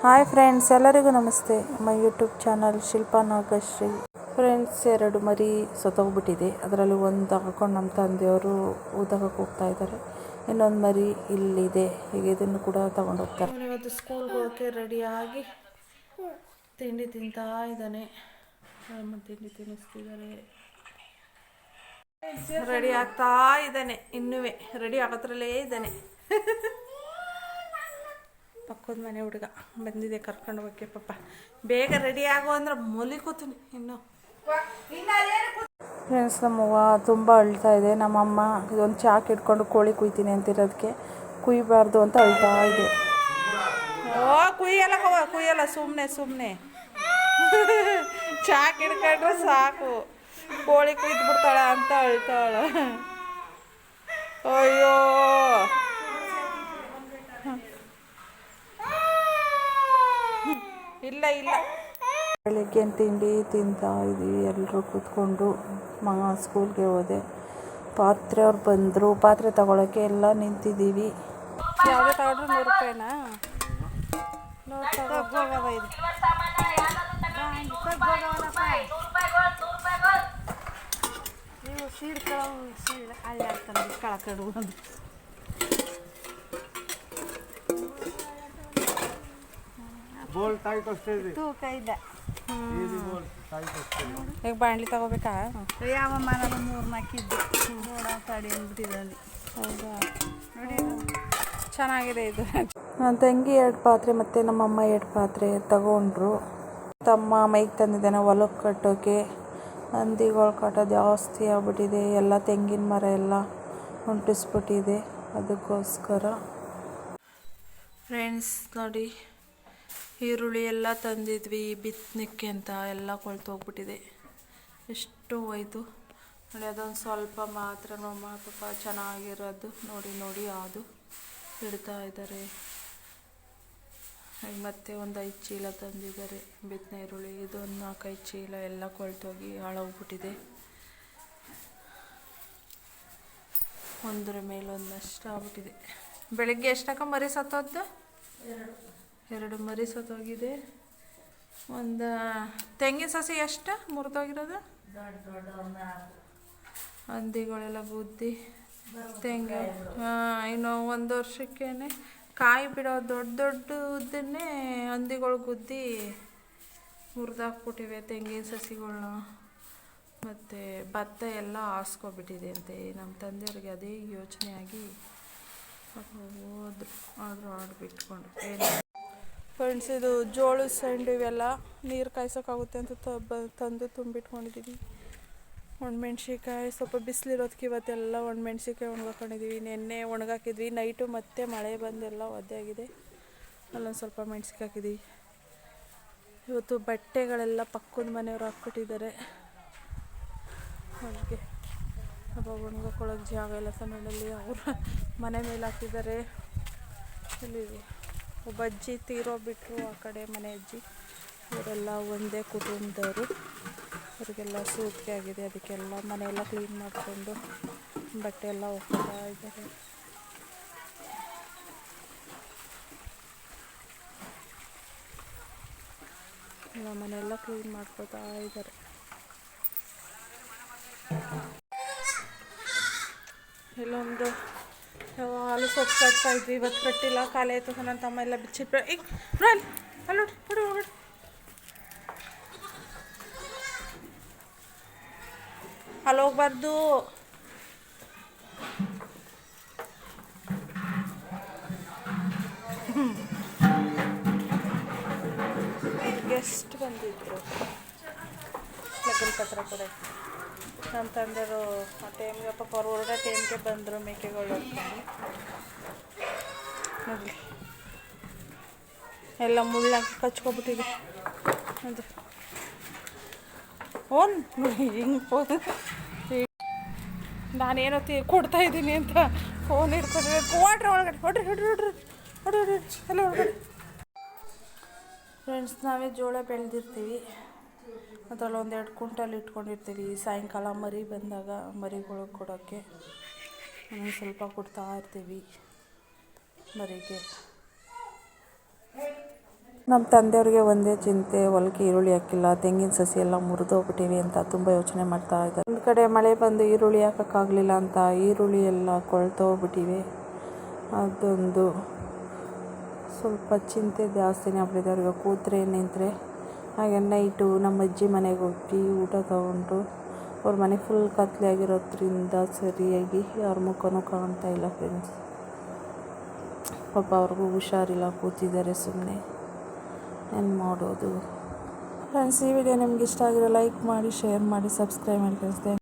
Hi friends, ಎಲ್ಲರಿಗೂ ನಮಸ್ತೆ. My YouTube channel Shilpa Nagashree. Friends, 2 ಮರಿ ಸತ್ತೋಗ್ಬಿಟ್ಟಿದೆ. ಅದರಲ್ಲಿ ಒಂದು ತಗೊಂಡು ನಮ್ಮ ತಂದೆಯವರು ಊದಕಕ್ಕೆ ಹೋಗ್ತಾ ಇದ್ದಾರೆ. ಇನ್ನೊಂದು ಮರಿ ಇಲ್ಲಿದೆ. ಈಗ ಇದನ್ನು ಕೂಡ ತಗೊಂಡು ಹೋಗ್ತಾರೆ. ಇವತ್ತು ಸ್ಕೂಲ್ಗೆ ಹೋಗೋಕ್ಕೆ ರೆಡಿಯಾಗಿ ತಿಂಡಿ ತಿಂತಾ ಇದ್ದಾನೆ. ತಿಂಡಿ ತಿನ್ನಿಸ್ತಿದ್ದಾರೆ. ರೆಡಿ ಆಗ್ತಾ ಇದ್ದಾನೆ. ಇನ್ನೂ ರೆಡಿ ಆಗೋದ್ರಲ್ಲೇ ಇದ್ದಾನೆ. ಪಕ್ಕದ ಮನೆ ಹುಡುಗ ಬಂದಿದೆ ಕರ್ಕೊಂಡು ಹೋಗಕ್ಕೆ. ಪಾಪ ಬೇಗ ರೆಡಿ ಆಗೋ ಅಂದ್ರೆ ಮಲಿಕೋತೀನಿ ಇನ್ನು. ಫ್ರೆಂಡ್ಸ್, ನಮ್ಮವ್ವ ತುಂಬ ಅಳ್ತಾ ಇದೆ. ನಮ್ಮಮ್ಮ ಇದೊಂದು ಚಾಕ್ ಇಟ್ಕೊಂಡು ಕೋಳಿ ಕುಯ್ತೀನಿ ಅಂತಿರೋದಕ್ಕೆ ಕುಯ್ಬಾರ್ದು ಅಂತ ಅಳ್ತಾ ಇದೆ. ಕುಯ್ಯಲ್ಲ ಸುಮ್ಮನೆ ಚಾಕ್ ಹಿಡ್ಕೊಂಡ್ರೆ ಸಾಕು, ಕೋಳಿ ಕುಯ್ದು ಬಿಡ್ತಾಳ ಅಂತ ಅಳ್ತಾಳ. ಅಯ್ಯೋ, ಇಲ್ಲ ಬೆಳಿಗ್ಗೆ ತಿಂಡಿ ತಿಂತಾ ಇದ್ದೀವಿ. ಎಲ್ಲರೂ ಕೂತ್ಕೊಂಡು ಸ್ಕೂಲ್ಗೆ ಹೋದೆ. ಅವ್ರು ಬಂದರು. ಪಾತ್ರೆ ತಗೊಳ್ಳೋಕ್ಕೆ ಎಲ್ಲ ನಿಂತಿದ್ದೀವಿ. ಯಾವುದೇ ತಗೊಂಡ್ರು 100 ರೂಪಾಯಿನಾ? 100 ಈಗ ಬಾಣಲಿ ತಗೋಬೇಕಾ? ಯಾವ ಮನದ 3-4 ಇದ್ದು ನೋಡ ತಡಿ ಅಂದ್ಬಿಟ್ಟಿದ್ದಲ್ಲಿ. ಹೌದಾ, ನೋಡಿ ಚೆನ್ನಾಗಿದೆ ಇದು. ನನ್ನ ತಂಗಿ 2 ಪಾತ್ರೆ ಮತ್ತು ನಮ್ಮಮ್ಮ 2 ಪಾತ್ರೆ ತಗೊಂಡ್ರು. ತಮ್ಮ ಮೈಗೆ ತಂದಿದ್ದಾನೆ ಹೊಲಕ್ಕೆ ಕಟ್ಟೋಕ್ಕೆ. ಹಂದಿಗಳ ಕಾಟ ಜಾಸ್ತಿ ಆಗ್ಬಿಟ್ಟಿದೆ. ಎಲ್ಲ ತೆಂಗಿನ ಮರ ಎಲ್ಲ ಹೊಂಟಿಸ್ಬಿಟ್ಟಿದೆ. ಅದಕ್ಕೋಸ್ಕರ ಫ್ರೆಂಡ್ಸ್ ನೋಡಿ, ಈರುಳ್ಳಿ ಎಲ್ಲ ತಂದಿದ್ವಿ ಬಿತ್ತನೆಕ್ಕೆ ಅಂತ. ಎಲ್ಲ ಕೊಳ್ತೋಗ್ಬಿಟ್ಟಿದೆ. ಎಷ್ಟು ಹೋಯ್ತು ನೋಡಿ. ಅದೊಂದು ಸ್ವಲ್ಪ ಮಾತ್ರ ಪಾಪ ಚೆನ್ನಾಗಿರೋದು ನೋಡಿ ಅದು ಇಡ್ತಾ ಇದ್ದಾರೆ. ಮತ್ತೆ ಒಂದು 5 ಚೀಲ ತಂದಿದ್ದಾರೆ ಬಿತ್ತನೆ ಈರುಳ್ಳಿ. ಇದೊಂದು 4-5 ಚೀಲ ಎಲ್ಲ ಕೊಳ್ತೋಗಿ ಹಾಳೋಗ್ಬಿಟ್ಟಿದೆ. ಒಂದ್ರ ಮೇಲೆ ಒಂದು ನಷ್ಟ ಆಗ್ಬಿಟ್ಟಿದೆ. ಬೆಳಗ್ಗೆ ಎಷ್ಟಕ್ಕ ಮರಿ ಸತ್ತೋದ್ದು? 2 ಮರಿ ಸತ್ತೋಗಿದೆ. ಒಂದು ತೆಂಗಿನ ಸಸಿ ಎಷ್ಟು ಮುರಿದೋಗಿರೋದು? ಹಂದಿಗಳೆಲ್ಲ ಗುದ್ದಿ ತೆಂಗು. ಇನ್ನು 1 ವರ್ಷಕ್ಕೇನೆ ಕಾಯಿ ಬಿಡೋ ದೊಡ್ಡ ಉದ್ದನ್ನೇ ಹಂದಿಗಳು ಗುದ್ದಿ ಮುರಿದಾಕ್ಬಿಟ್ಟಿವೆ ತೆಂಗಿನ ಸಸಿಗಳನ್ನ. ಮತ್ತು ಭತ್ತ ಎಲ್ಲ ಹಾಸ್ಕೊಬಿಟ್ಟಿದೆ ಅಂತೆ. ನಮ್ಮ ತಂದೆಯವ್ರಿಗೆ ಅದೇ ಯೋಚನೆ ಆಗಿ ಹೋದ್ರು. ಆಡ್ಬಿಟ್ಕೊಂಡು ಫ್ರೆಂಡ್ಸ್, ಇದು ಜೋಳದ ಸಂಡು ಇವೆಲ್ಲ ನೀರು ಕಾಯ್ಸೋಕ್ಕಾಗುತ್ತೆ ಅಂತ ತಂದು ತುಂಬಿಟ್ಕೊಂಡಿದ್ದೀವಿ. ಒಣಮೆಣ್ಸಿಕಾಯಿ ಸ್ವಲ್ಪ ಬಿಸಿಲಿರೋದಕ್ಕೆ ಇವತ್ತೆಲ್ಲ ಒಣಮೆಣ್ಸಿಕಾಯಿ ಒಣಗಾಕೊಂಡಿದ್ದೀವಿ. ನೆನ್ನೆ ಒಣಗಾಕಿದ್ವಿ ನೈಟು, ಮತ್ತೆ ಮಳೆ ಬಂದೆಲ್ಲ ಒದ್ದೆ ಆಗಿದೆ. ಅಲ್ಲೊಂದು ಸ್ವಲ್ಪ ಮೆಣ್ಸಿಕಾಯಿ ಹಾಕಿದ್ದೀವಿ. ಇವತ್ತು ಬಟ್ಟೆಗಳೆಲ್ಲ ಪಕ್ಕದ ಮನೆಯವರು ಹಾಕ್ಬಿಟ್ಟಿದ್ದಾರೆ. ಹಾಗೆ ಹಬ್ಬ ಒಣಗಾಕೊಳ್ಳೋಕೆ ಜಾಗ ಇಲ್ಲ ಸಣ್ಣಲ್ಲಿ. ಅವ್ರ ಮನೆ ಮೇಲೆ ಹಾಕಿದ್ದಾರೆ. ಇಲ್ಲಿ ಒಬ್ಬ ಅಜ್ಜಿ ತೀರೋಗ್ಬಿಟ್ರು, ಆ ಕಡೆ ಮನೆ ಅಜ್ಜಿ. ಇವರೆಲ್ಲ ಒಂದೇ ಕುಟುಂಬದವರು. ಅವರಿಗೆಲ್ಲ ಸೂಟಿಗೆ ಆಗಿದೆ. ಅದಕ್ಕೆಲ್ಲ ಮನೆಯೆಲ್ಲ ಕ್ಲೀನ್ ಮಾಡಿಕೊಂಡು ಬಟ್ಟೆ ಎಲ್ಲ ಹೋಗ್ತಾ ಇದ್ದಾರೆ. ಎಲ್ಲ ಮನೆಯೆಲ್ಲ ಕ್ಲೀನ್ ಮಾಡ್ಕೊತಾ ಇದ್ದಾರೆ. ಇಲ್ಲೊಂದು ಹಾಲು ಸೊಪ್ಪು ಕಟ್ತಾ ಇದ್ವಿ. ಇವತ್ತು ಕಟ್ಟಿಲ್ಲ, ಖಾಲಿ ಆಯಿತು. ನನ್ನ ತಮ್ಮ ಎಲ್ಲ ಬಿಚ್ಚಿಟ್ಬಿಟ್ಟು ಈಗ ನೋಡಿ ಅಲ್ಲಿ ನೋಡಿ ಅಲ್ಲಿ ಹೋಗ್ಬಾರ್ದು. ಗೆಸ್ಟ್ ಬಂದಿದ್ರು ಲಗ್ನ ಪತ್ರ ಕೂಡ. ನಮ್ಮ ತಂದೆಯವರು ಆ ಟೈಮ್ಗೆ ಪಾಪ ಅವ್ರು ಹೊರಡೋ ಟೈಮ್ಗೆ ಬಂದರು. ಮೇಕೆಗಳು ಹೊಡ್ಕೊಂಡು ನೋಡಿ ಎಲ್ಲ ಮುಳ್ಳಾಗಿ ಕಚ್ಕೊಬಿಟ್ಟಿದೆ. ಅದು ಹಿಂಗೆ ನಾನೇನೋ ಕೊಡ್ತಾ ಇದ್ದೀನಿ ಅಂತ ಫೋನ್ ಹಿಡ್ಕೊಂಡ್ರೆ ಕೊಡ್ರಿ ಒಳಗಡೆ ಹೊಡ್ರಿ ಎಲ್ಲ ಒಳಗಡೆ. ಫ್ರೆಂಡ್ಸ್, ನಾವೇ ಜೋಳ ಬೆಳೆದಿರ್ತೀವಿ. ಅದರಲ್ಲಿ 1-2 ಕ್ವಿಂಟಲ್ ಇಟ್ಕೊಂಡಿರ್ತೀವಿ. ಸಾಯಂಕಾಲ ಮರಿ ಬಂದಾಗ ಮರಿಗಳಿಗೆ ಕೊಡೋಕ್ಕೆ ಒಂದೊಂದು ಸ್ವಲ್ಪ ಕೊಡ್ತಾ ಇರ್ತೀವಿ ಮರಿಗೆ. ನಮ್ಮ ತಂದೆಯವ್ರಿಗೆ ಒಂದೇ ಚಿಂತೆ, ಹೊಲಕ್ಕೆ ಈರುಳ್ಳಿ ಹಾಕಿಲ್ಲ, ತೆಂಗಿನ ಸಸಿ ಎಲ್ಲ ಮುರಿದೋಗ್ಬಿಟ್ಟಿವೆ ಅಂತ ತುಂಬ ಯೋಚನೆ ಮಾಡ್ತಾ ಇದ್ದಾರೆ. ಒಂದು ಕಡೆ ಮಳೆ ಬಂದು ಈರುಳ್ಳಿ ಹಾಕೋಕ್ಕಾಗಲಿಲ್ಲ ಅಂತ ಈರುಳ್ಳಿ ಎಲ್ಲ ಕೊಳ್ತೋಗ್ಬಿಟ್ಟಿವೆ. ಅದೊಂದು ಸ್ವಲ್ಪ ಚಿಂತೆ ಜಾಸ್ತಿನೇ ಆಗ್ಬಿಟ್ಟಿದೆ ಅವ್ರಿಗೆ. ಕೂತ್ರೆ ನಿಂತರೆ ಹಾಗೆ ನೈಟು ನಮ್ಮ ಅಜ್ಜಿ ಮನೆಗೆ ಹೋಗಿ ಊಟ ತಗೊಂಡು ಅವ್ರ ಮನೆ ಫುಲ್ ಕತ್ಲೆ ಆಗಿರೋದ್ರಿಂದ ಸರಿಯಾಗಿ ಯಾರ ಮುಖನೂ ಕಾಣ್ತಾ ಇಲ್ಲ ಫ್ರೆಂಡ್ಸ್. ಪಾಪ ಅವ್ರಿಗೂ ಹುಷಾರಿಲ್ಲ, ಕೂತಿದ್ದಾರೆ ಸುಮ್ಮನೆ. ಏನು ಮಾಡೋದು ಫ್ರೆಂಡ್ಸ್? ಈ ವಿಡಿಯೋ ನಿಮ್ಗೆ ಇಷ್ಟ ಆಗಿರೋ ಲೈಕ್ ಮಾಡಿ, ಶೇರ್ ಮಾಡಿ, ಸಬ್ಸ್ಕ್ರೈಬ್ ಮಾಡಿ ಫ್ರೆಂಡ್ಸ್.